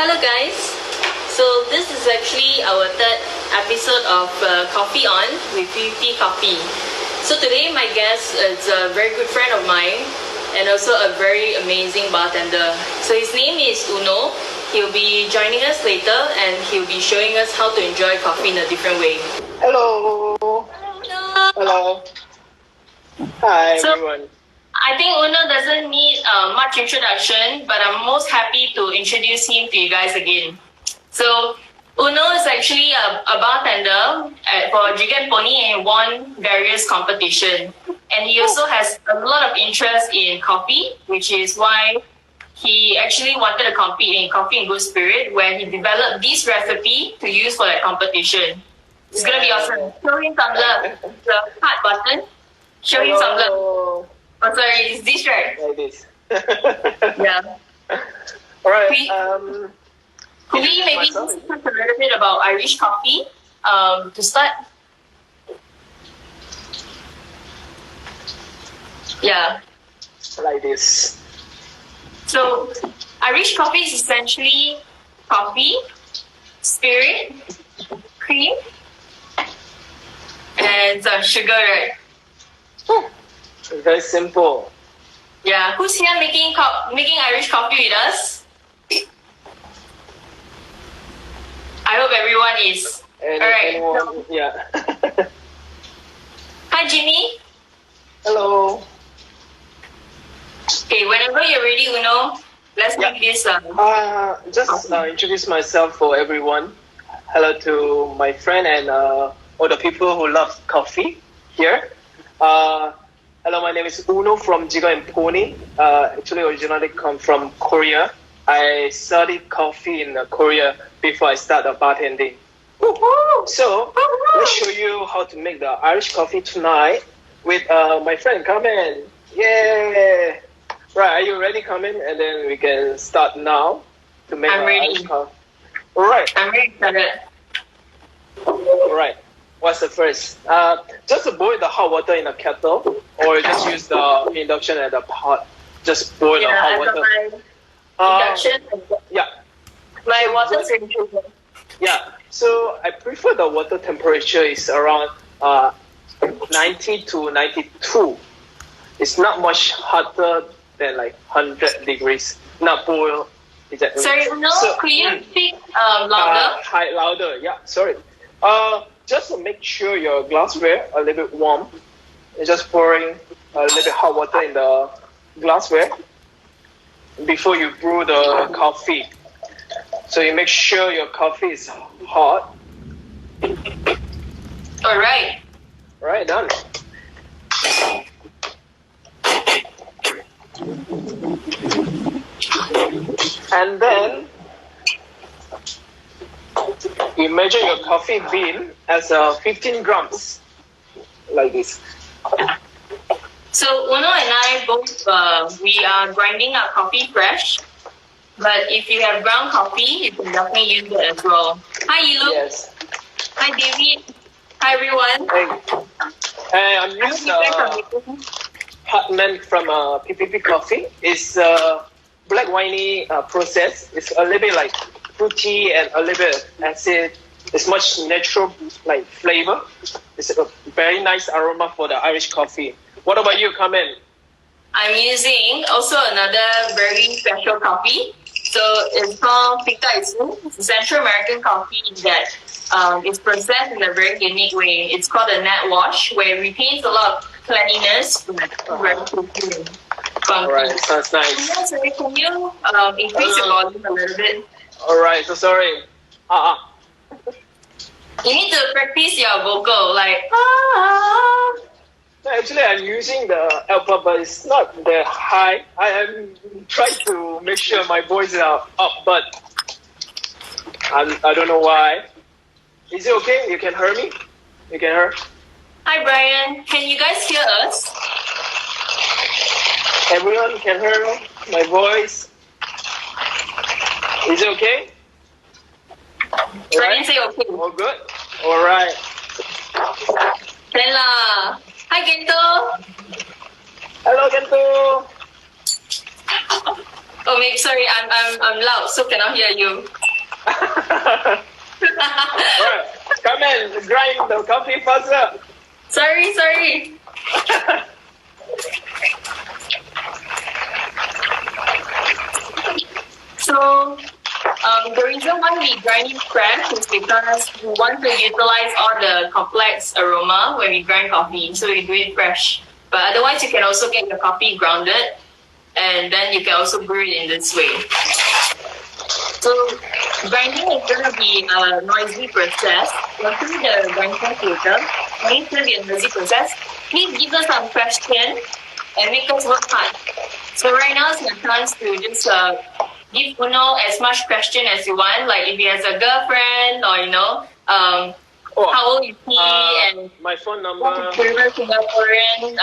Hello guys. So this is actually our third episode of Coffee On with VP Coffee. So today my guest is a very good friend of mine and also a very amazing bartender. So his name is Uno. He'll be joining us later and he'll be showing us how to enjoy coffee in a different way. Hello. Hello. Hi everyone. I think Uno doesn't need much introduction, but I'm most happy to introduce him to you guys again. So Uno is actually a bartender for Jigger Pony and won various competitions. And he also has a lot of interest in coffee, which is why he actually wanted to compete in Coffee in Good Spirit, where he developed this recipe to use for that competition. It's going to be awesome. Show him some love. The heart button. Show him some love. Oh, sorry, is this right? Like this. Yeah. All right. Could we maybe talk a little bit about Irish coffee to start? Yeah. Like this. So, Irish coffee is essentially coffee, spirit, cream, and sugar, right? Very simple. Yeah. Who's here making Irish coffee with us? I hope everyone is. Alright. Anyone? Yeah. Hi, Jimmy. Hello. Okay, whenever you're ready, Uno, let's make this. Just introduce myself for everyone. Hello to my friend and all the people who love coffee here. Hello, my name is Uno from Jigger Pony. Actually, originally come from Korea. I studied coffee in Korea before I started bartending. So, let's show you how to make the Irish coffee tonight with my friend Carmen. Yeah! Right, are you ready, Carmen? And then we can start now to make Irish coffee. Alright. I'm ready for it. Alright. What's the first? Just boil the hot water in a kettle, or just use the induction at the pot. Just boil the hot water. Induction. Yeah. My water temperature. Yeah. So I prefer the water temperature is around 90 to 92. It's not much hotter than like 100 degrees. Not boil. Exactly. Sorry, no. Could you speak louder? Louder. Yeah. Sorry. Just to make sure your glassware a little bit warm, you're just pouring a little bit hot water in the glassware before you brew the coffee. So you make sure your coffee is hot. All right. All right, done. And then you measure your coffee bean as 15 grams, like this. So Uno and I both, we are grinding our coffee fresh. But if you have ground coffee, you can definitely use it as well. Hi, Yilu. Yes. Hi, David. Hi, everyone. Hey, I'm using Hartman from PPP Coffee. It's black winey process. It's a little bit like fruity and a little bit acid. It's much natural like flavor. It's a very nice aroma for the Irish coffee. What about you, Carmen? I'm using also another very special coffee. So it's called Pica Isu. It's a Central American coffee that is processed in a very unique way. It's called a net wash, where it retains a lot of cleanliness. Alright, sounds nice. Yeah, so can you increase your volume a little bit? Alright, so sorry. You need to practice your vocal, like Actually, I'm using the alpha, but it's not that high. I am trying to make sure my voice is up, but I don't know why. Is it okay? You can hear me? You can hear? Hi, Brian. Can you guys hear us? Everyone can hear my voice. Is it okay? Brian, say okay. All good? All right. Then lah. Hi, Gento. Hello, Gento. Oh, maybe sorry, I'm loud, so cannot hear you. Alright, Carmen, grind the coffee faster. Sorry. So, the reason why we grind it fresh is because we want to utilize all the complex aroma when we grind coffee, so we do it fresh. But otherwise, you can also get your coffee grounded, and then you can also brew it in this way. So, grinding is going to be a noisy process. We'll see the grind test later. It's going to be a noisy process. Please give us some questions and make us work hard. So right now is your chance to just give Uno as much question as you want, like if he has a girlfriend or how old is he and my phone number. what's his favorite Singaporean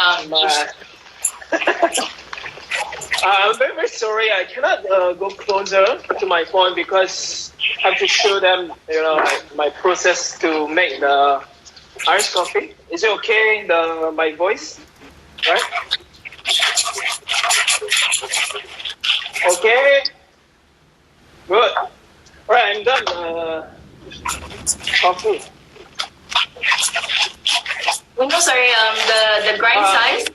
I'm very, very sorry. I cannot go closer to my phone because I have to show them, my process to make the Irish coffee. Is it okay? My voice, right? Okay. Good. All right, I'm done. Coffee. Uno, sorry, the grind size?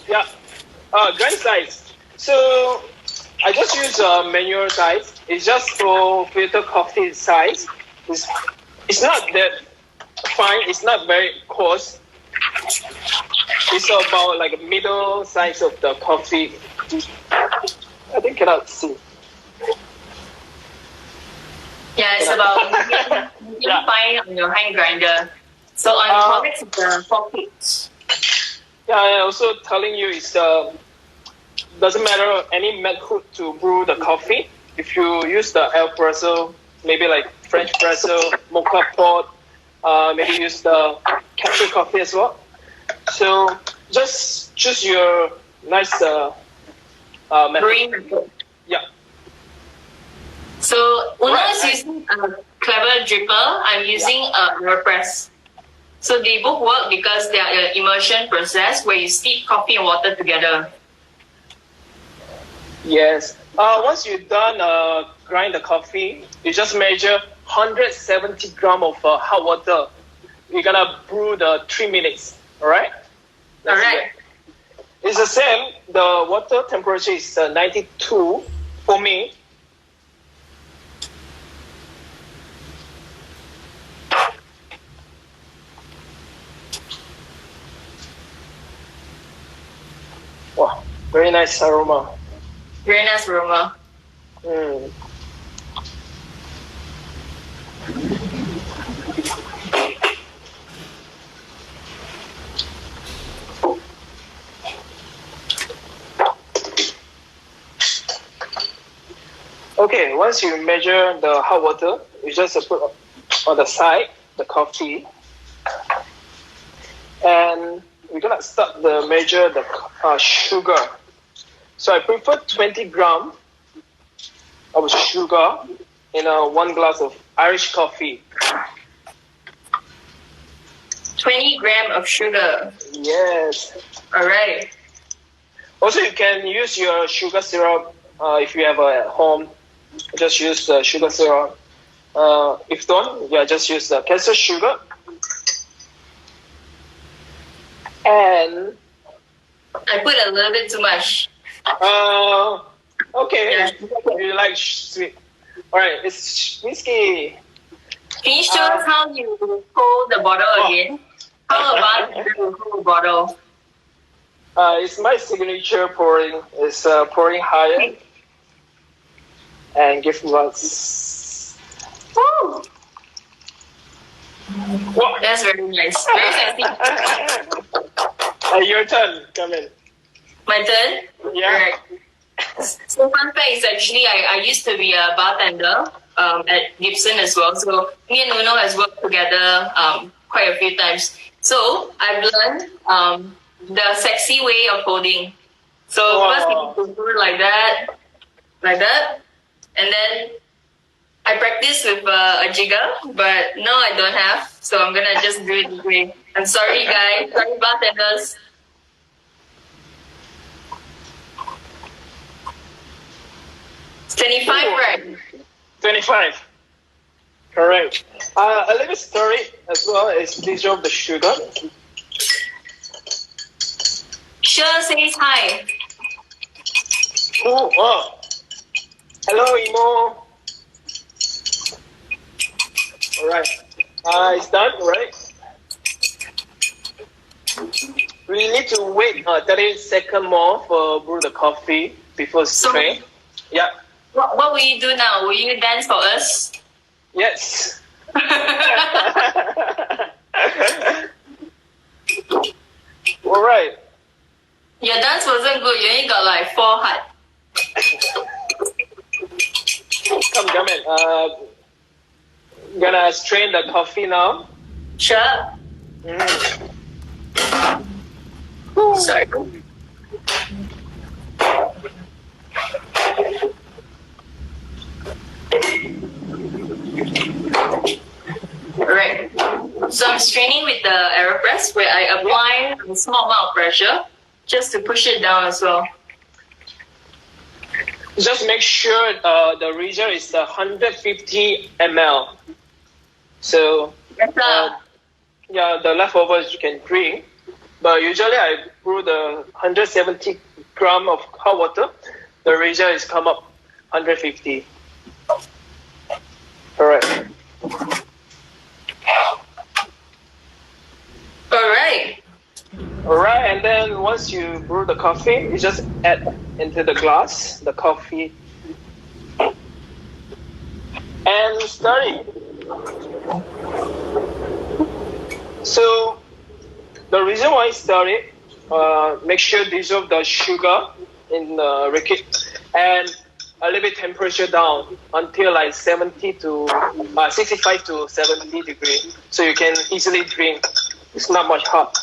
Yeah. Grind size. So I just use manual size. It's just for filter coffee size. It's not that fine. It's not very coarse. It's about like a middle size of the coffee. I think cannot see. Yeah, it's about medium fine on your hand grinder. So on Forex, it's the 4 pits. Yeah, I'm also telling you it's doesn't matter any method to brew the coffee. If you use the espresso, maybe like French espresso, mocha pot, maybe use the capsule coffee as well. So just choose your nice method. Brewing method. Yeah. So Uno is using a clever dripper. I'm using a AeroPress. So they both work because they are an immersion process where you steep coffee and water together. Yes. Once you're done grind the coffee, you just measure 170 grams of hot water. You're gonna brew the 3 minutes. All right. All right. It's the same. The water temperature is 92 for me. Wow, very nice aroma. Very nice aroma. Mm. Okay, once you measure the hot water, you just put on the side the coffee, and we're gonna start the measure the sugar. So I prefer 20 grams of sugar in 1 glass of Irish coffee. 20 grams of sugar. Yes. All right. Also, you can use your sugar syrup if you have at home. Just use the sugar syrup. If don't, just use the caster sugar. And I put a little bit too much. Okay. Yeah. You like sweet. All right, it's whiskey. Can you show us how you hold the bottle again? How about you hold the bottle? It's my signature pouring. It's pouring higher and give us. Woo! What? That's very nice. Very sexy. Your turn. Come in. My turn? Yeah. Alright. So fun fact is actually I used to be a bartender at Gibson as well. So me and Uno has worked together quite a few times. So I've learned the sexy way of holding. So first you do it like that, and then I practice with a jigger, but no, I don't have. So I'm gonna just do it this way. I'm sorry, guys. Sorry, bartenders. 25, right? 25. Correct. A little story as well is dissolve the sugar. Sure says hi. Oh. Hello, Imo. Alright. It's done, right? We need to wait 30 seconds more for brew the coffee before strain. Yeah. What will you do now? Will you dance for us? Yes. Alright. Your dance wasn't good. You only got like 4 heart. Come, Carmen. Gonna strain the coffee now. Sure. Sorry. Alright. So I'm straining with the AeroPress where I apply a small amount of pressure just to push it down as well. Just make sure the region is 150 ml. So the leftovers you can drink. But usually I brew the 170 gram of hot water. The region is come up 150. Alright. Alright, and then once you brew the coffee, you just add into the glass the coffee and stir it. So the reason why I stir it, make sure dissolve the sugar in the liquid and a little bit temperature down until like 65 to 70 degrees, so you can easily drink. It's not much hot.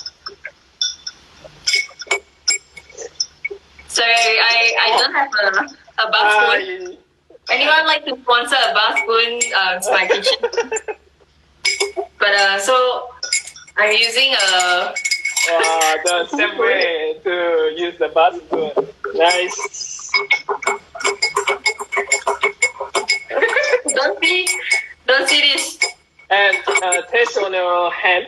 Sorry, I don't have a bath spoon. Anyone like to sponsor a bath spoon to my kitchen? But so I'm using the same way to use the bath spoon. Nice. Don't see this. And taste on your hand.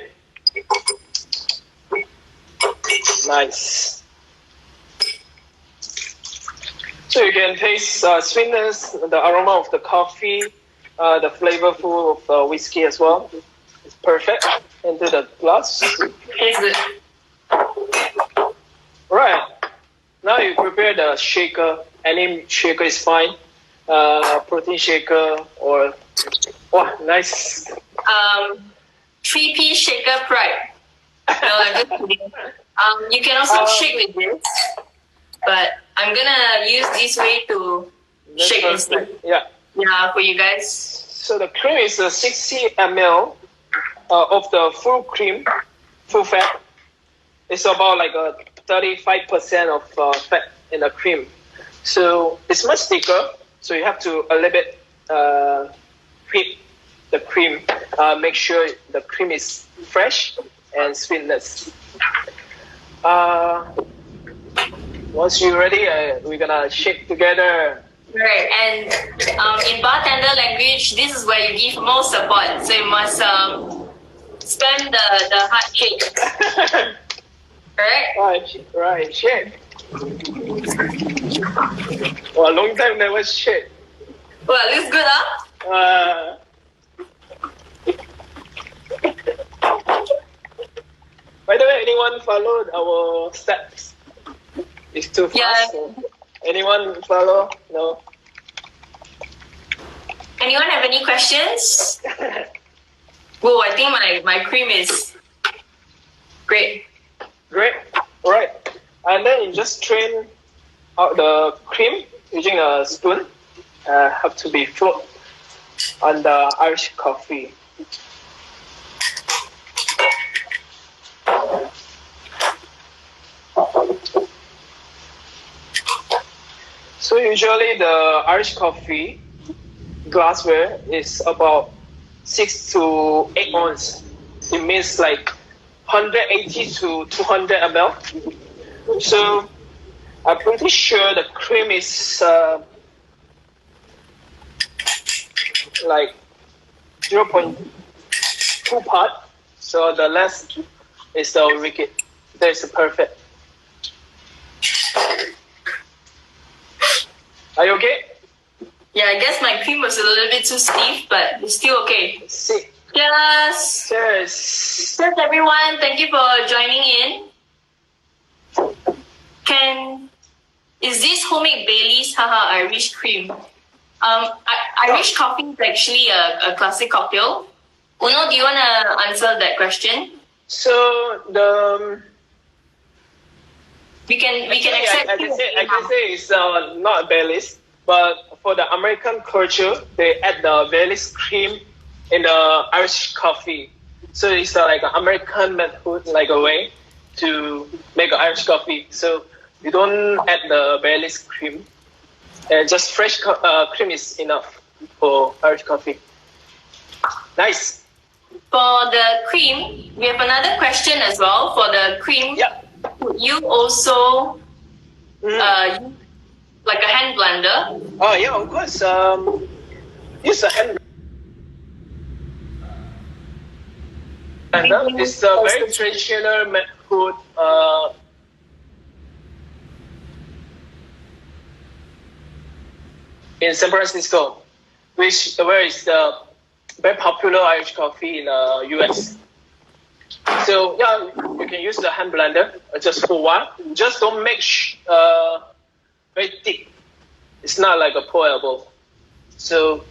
Nice. So you can taste sweetness, the aroma of the coffee, the flavorful of the whiskey as well. It's perfect. Into the glass. Tastes good. Right. Now you prepare the shaker. Any shaker is fine. Protein shaker or nice. 3-piece shaker pride. No, I'm just kidding. You can also shake with this, but I'm gonna use this way to shake instead. Yeah, for you guys. So the cream is 60 ml of the full cream, full fat. It's about like 35% of fat in the cream. So it's much thicker. So you have to a little bit whip the cream. Make sure the cream is fresh and sweetness. Once you're ready, we're gonna shake together. Right, and in bartender language, this is where you give most support. So you must spam the heart shake. Right, shake. Well, a long time never shake. Well, looks good, huh? By the way, anyone followed our steps? It's too fast. Yeah. So. Anyone follow? No. Anyone have any questions? Whoa, I think my cream is great. Great. All right. And then you just strain out the cream using a spoon. Have to be float on the Irish coffee. So usually the Irish coffee glassware is about 6 to 8 ounces. It means like 180 to 200 ml. So I'm pretty sure the cream is like 0.2 part. So the less is the wicked. That's perfect. Are you okay? Yeah, I guess my cream was a little bit too stiff, but it's still okay. See. Cheers! Cheers. Cheers, everyone. Thank you for joining in. Is this homemade Bailey's Irish cream? Irish coffee is actually a classic cocktail. Uno, do you want to answer that question? So we can accept. I can say it's not Bailey's, but for the American culture, they add the Bailey's cream in the Irish coffee. So it's like an American method, like a way to make an Irish coffee. So you don't add the Bailey's cream. Just fresh cream is enough for Irish coffee. Nice. For the cream, we have another question as well. For the cream, would you also use like a hand blender? Oh yeah, of course. Use a hand blender. It's a very traditional method. In San Francisco, where is the very popular Irish coffee in the US. So yeah, you can use the hand blender just for a while. Just don't make very thick. It's not like a pourable. So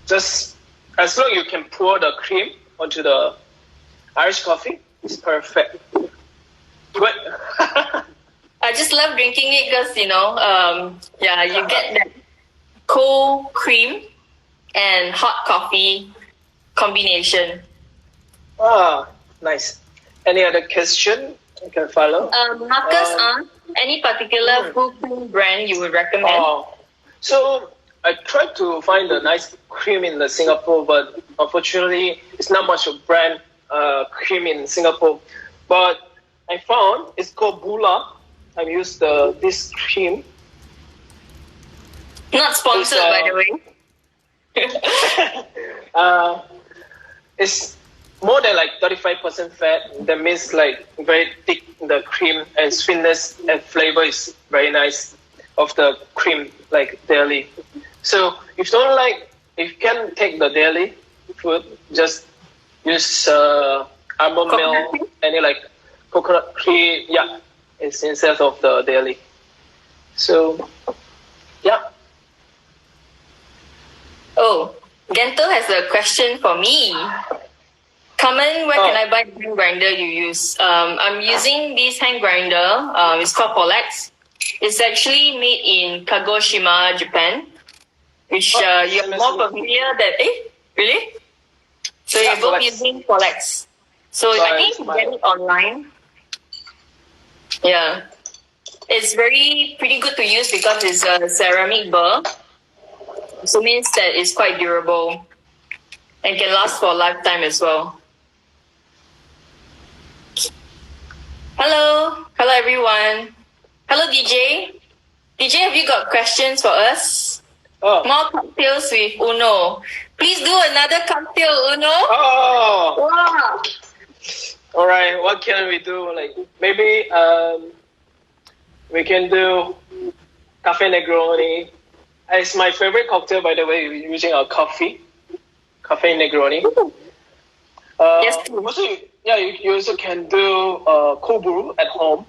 just as long as you can pour the cream onto the Irish coffee, it's perfect. Good. I just love drinking it because you get that cold cream and hot coffee combination. Ah, nice. Any other question I can follow? Marcus asked, any particular full cream brand you would recommend? So I tried to find a nice cream in Singapore, but unfortunately, it's not much of brand cream in Singapore. But I found it's called Bula. I used this cream. Not sponsored, by the way. It's more than like 35% fat. That means like very thick the cream, and sweetness and flavor is very nice of the cream, like dairy. So if you can take the dairy food, just use almond milk, any like coconut cream. Yeah, it's instead of the dairy. So yeah. Oh, Gento has a question for me. Carmen, where can I buy the hand grinder you use? I'm using this hand grinder. It's called Polex. It's actually made in Kagoshima, Japan, which you're more familiar than... really? So you're both using Polex. So I think you can get it online. Yeah. It's pretty good to use because it's a ceramic burr. So means that it's quite durable and can last for a lifetime as well. Hello everyone. Hello DJ. DJ, have you got questions for us? More cocktails with Uno. Please do another cocktail, Uno. Wow. All right. What can we do? Like maybe we can do Cafe Negroni. It's my favorite cocktail, by the way, using a coffee Negroni. Yes. Also, you also can do cold brew at home.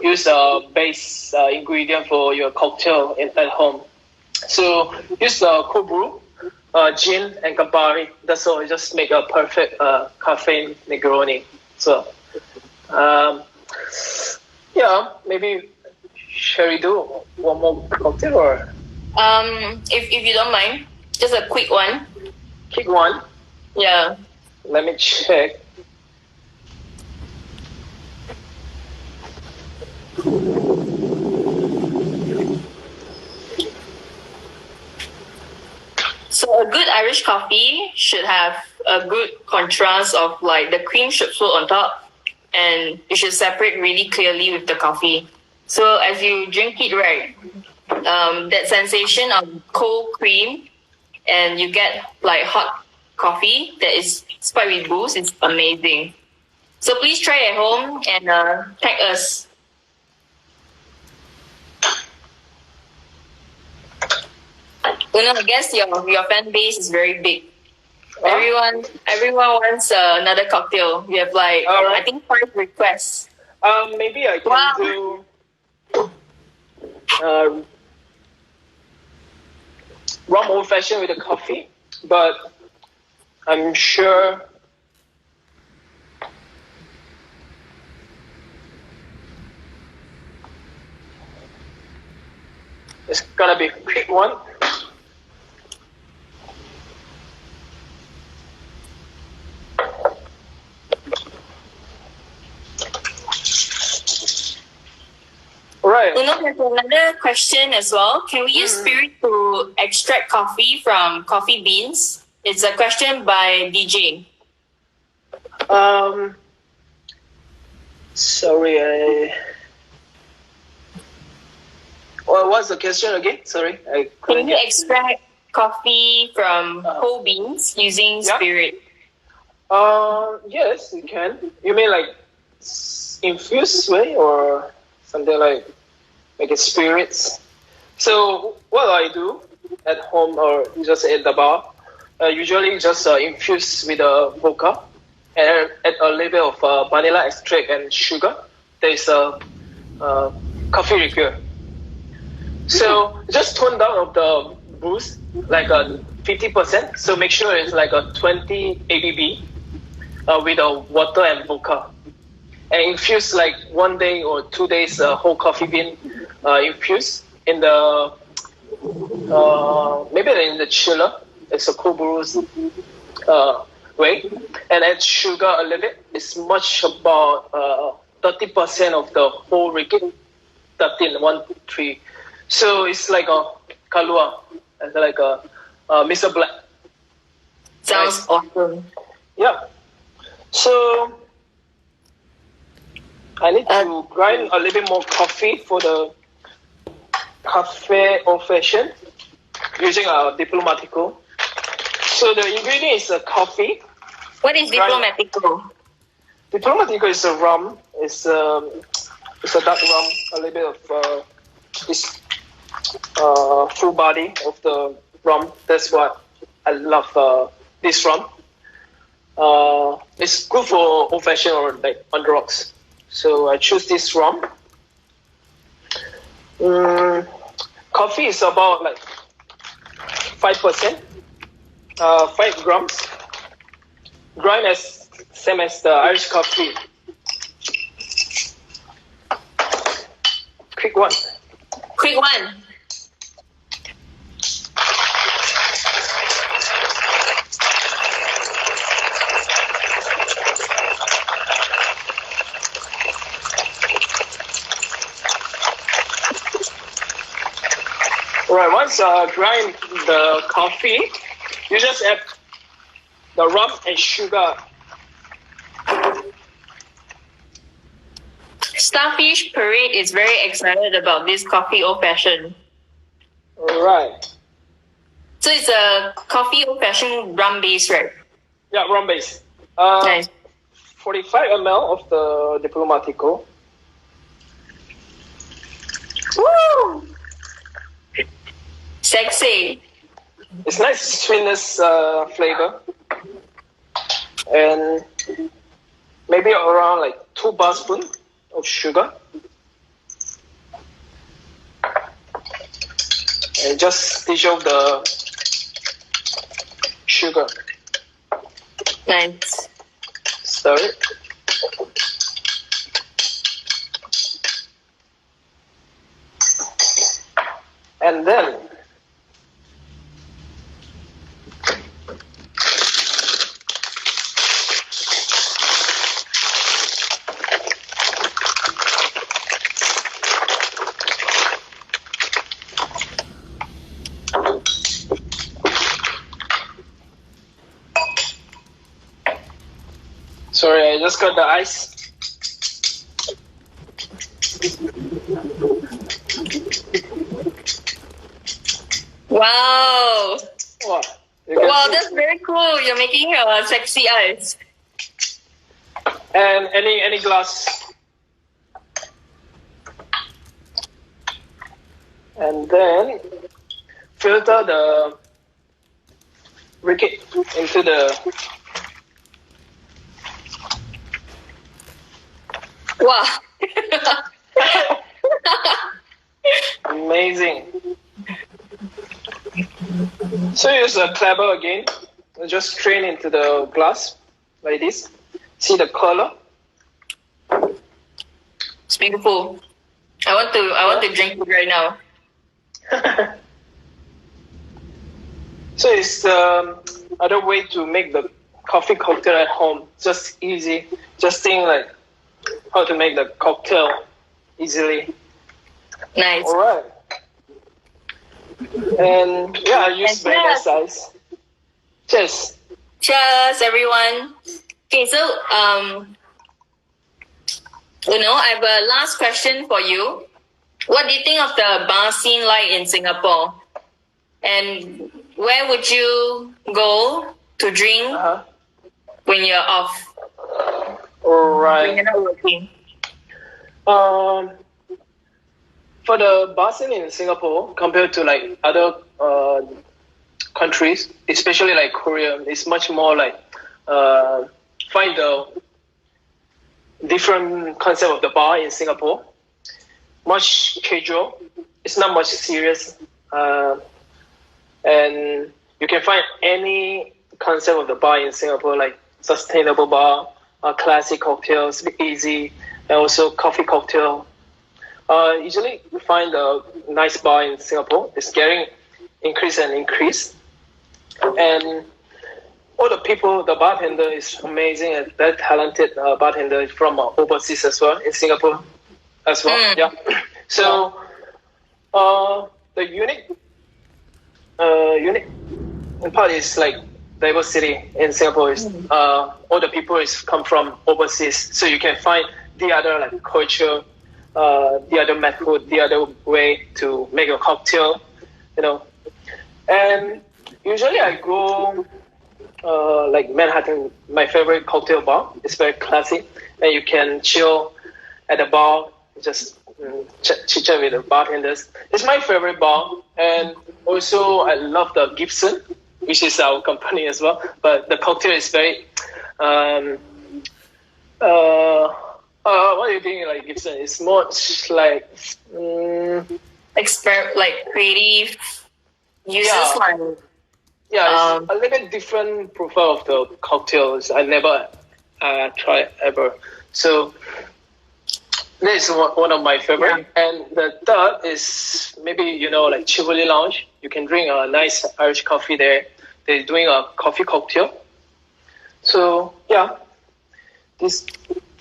Use a base ingredient for your cocktail at home. So use cold brew, gin and Campari. That's all. Just make a perfect cafe Negroni. So, maybe shall we do one more cocktail or? If you don't mind, just a quick one. Quick one? Yeah. Let me check. So a good Irish coffee should have a good contrast of like the cream should float on top and it should separate really clearly with the coffee. So as you drink it, right, that sensation of cold cream and you get like hot coffee that is spiked with boost. It's amazing. So please try at home and tag us. I guess your fan base is very big. Everyone wants another cocktail. You have like I think 5 requests. Maybe I can do rum old fashioned with a coffee, but I'm sure it's gonna be a quick one. Right. There's another question as well. Can we use spirit to extract coffee from coffee beans? It's a question by DJ. Sorry, what's the question again? Sorry, Can you extract coffee from whole beans using spirit? Yes, you can. You mean like infused way or something like a spirits? So what I do at home or just at the bar, usually just infuse with a vodka and add a little bit of vanilla extract and sugar. There's a coffee liqueur. So just tone down of the boost like a 50%. So make sure it's like a 20 ABV with a water and vodka. And infuse like 1 day or 2 days whole coffee bean infused in the maybe in the chiller. It's a cold brews way, and add sugar a little bit. It's much about 30% of the whole liquid. 13. So it's like a kalua, it's like a Mr. Black. Sounds awesome. Yeah. So I need to grind a little bit more coffee for the cafe old fashioned using a diplomatico. So the ingredient is coffee. What is diplomatico? Diplomatico is a rum. It's a dark rum. A little bit of this full body of the rum. That's what I love. This rum. It's good for old fashioned or like on the rocks. So I choose this rum. Coffee is about like 5%, 5 grams. Grind as same as the Irish coffee. Quick one. Alright, once grind the coffee, you just add the rum and sugar. Starfish Parade is very excited about this coffee old fashioned. Alright. So it's a coffee old fashioned rum base, right? Yeah, rum base. Nice. 45 ml of the Diplomatico. Woo! Sexy. It's nice sweetness flavor. And maybe around like 2 bar spoon of sugar. And just dissolve the sugar. Nice. Stir it. And then sorry, I just got the ice. Wow. Wow. You can Wow, see. that's very cool. You're making sexy eyes. And any glass. And then filter the ricket into the. Wow. Amazing. So use a clapper again. Just strain into the glass like this. See the color? It's beautiful. I want to drink it right now. So it's other way to make the coffee cocktail at home. Just easy. Just think like how to make the cocktail easily. Nice. All right. And yeah, I use And very nice size. Cheers. Cheers, everyone. Okay, so I have a last question for you. What do you think of the bar scene like in Singapore? And where would you go to drink when you're off? All right. When you're not working? For the bar scene in Singapore, compared to like other countries, especially like Korea, it's much more like find the different concept of the bar in Singapore. Much casual. It's not much serious, and you can find any concept of the bar in Singapore, like sustainable bar, classic cocktails, easy, and also coffee cocktail. Usually you find a nice bar in Singapore. It's getting increase and increase. And all the people, the bartender is amazing and very talented bartender from overseas as well, in Singapore as well. Yeah. So the unique part is like diversity in Singapore is all the people is come from overseas. So you can find the other like culture, the other method, the other way to make a cocktail, And usually I go like Manhattan, my favorite cocktail bar. It's very classy, and you can chill at the bar, just chit chat with the bartenders. It's my favorite bar, and also I love the Gibson, which is our company as well. But the cocktail is very what do you think like Gibson? It's much like like creative uses like it's a little bit different profile of the cocktails. I never tried ever. So this is one of my favorite. Yeah. And the third is maybe like Chivoli Lounge. You can drink a nice Irish coffee there. They're doing a coffee cocktail. So yeah, these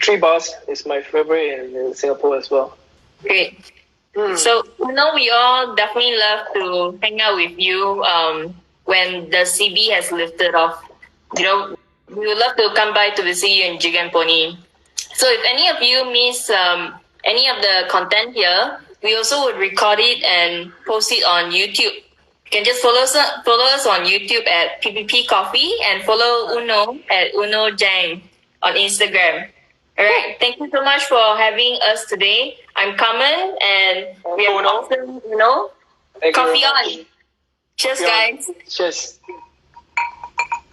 3 bars is my favorite in Singapore as well. Great. So we all definitely love to hang out with you when the CB has lifted off. We would love to come by to visit you in Jigger Pony. So if any of you miss any of the content here, we also would record it and post it on YouTube. You can just follow us on YouTube at PPP Coffee and follow Uno at Uno Jang on Instagram. All right. Thank you so much for having us today. I'm Carmen, and we have awesome, coffee on. Cheers, guys. Cheers.